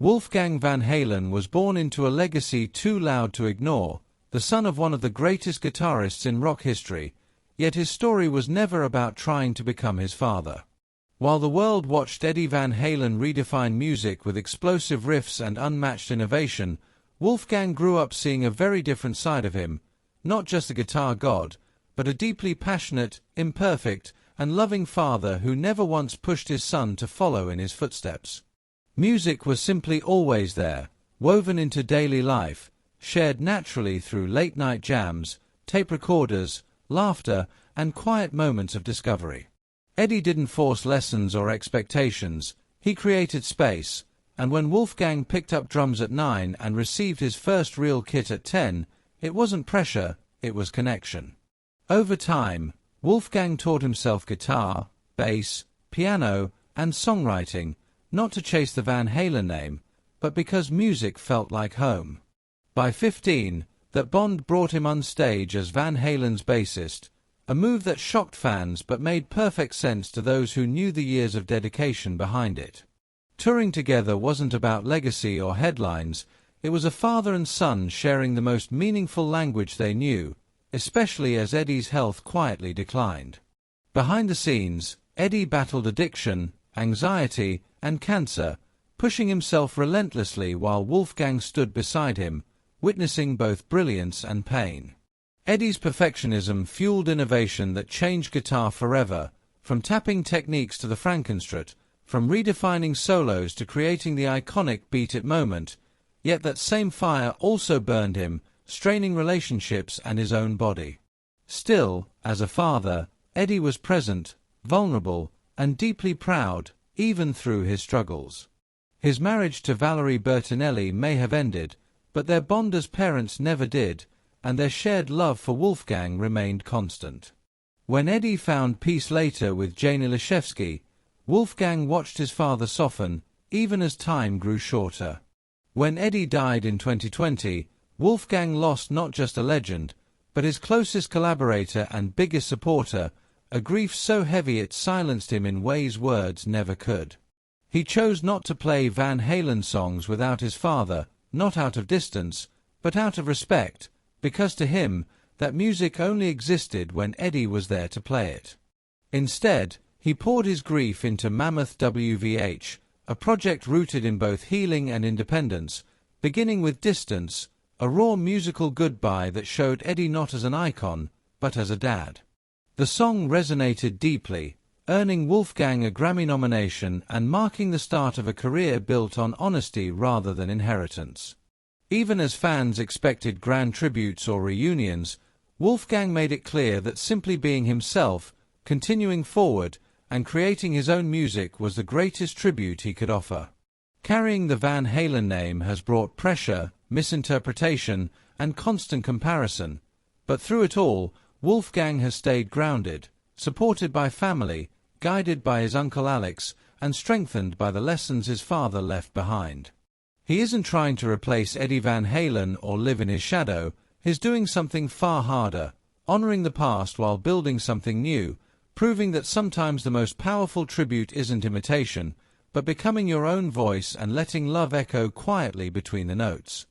Wolfgang Van Halen was born into a legacy too loud to ignore, the son of one of the greatest guitarists in rock history, yet his story was never about trying to become his father. While the world watched Eddie Van Halen redefine music with explosive riffs and unmatched innovation, Wolfgang grew up seeing a very different side of him, not just a guitar god, but a deeply passionate, imperfect, and loving father who never once pushed his son to follow in his footsteps. Music was simply always there, woven into daily life, shared naturally through late-night jams, tape recorders, laughter, and quiet moments of discovery. Eddie didn't force lessons or expectations, he created space, and when Wolfgang picked up drums at 9 and received his first real kit at 10, it wasn't pressure, it was connection. Over time, Wolfgang taught himself guitar, bass, piano, and songwriting, not to chase the Van Halen name, but because music felt like home. By 15, that bond brought him on stage as Van Halen's bassist, a move that shocked fans but made perfect sense to those who knew the years of dedication behind it. Touring together wasn't about legacy or headlines, it was a father and son sharing the most meaningful language they knew, especially as Eddie's health quietly declined. Behind the scenes, Eddie battled addiction, anxiety, and cancer, pushing himself relentlessly while Wolfgang stood beside him, witnessing both brilliance and pain. Eddie's perfectionism fueled innovation that changed guitar forever, from tapping techniques to the Frankenstrat, from redefining solos to creating the iconic Beat It moment, yet that same fire also burned him, straining relationships and his own body. Still, as a father, Eddie was present, vulnerable, and deeply proud, even through his struggles. His marriage to Valerie Bertinelli may have ended, but their bond as parents never did, and their shared love for Wolfgang remained constant. When Eddie found peace later with Jane Ilishevsky, Wolfgang watched his father soften, even as time grew shorter. When Eddie died in 2020, Wolfgang lost not just a legend, but his closest collaborator and biggest supporter, a grief so heavy it silenced him in ways words never could. He chose not to play Van Halen songs without his father, not out of distance, but out of respect, because to him, that music only existed when Eddie was there to play it. Instead, he poured his grief into Mammoth WVH, a project rooted in both healing and independence, beginning with Distance, a raw musical goodbye that showed Eddie not as an icon, but as a dad. The song resonated deeply, earning Wolfgang a Grammy nomination and marking the start of a career built on honesty rather than inheritance. Even as fans expected grand tributes or reunions, Wolfgang made it clear that simply being himself, continuing forward, and creating his own music was the greatest tribute he could offer. Carrying the Van Halen name has brought pressure, misinterpretation, and constant comparison, but through it all, Wolfgang has stayed grounded, supported by family, guided by his uncle Alex, and strengthened by the lessons his father left behind. He isn't trying to replace Eddie Van Halen or live in his shadow, he's doing something far harder, honoring the past while building something new, proving that sometimes the most powerful tribute isn't imitation, but becoming your own voice and letting love echo quietly between the notes.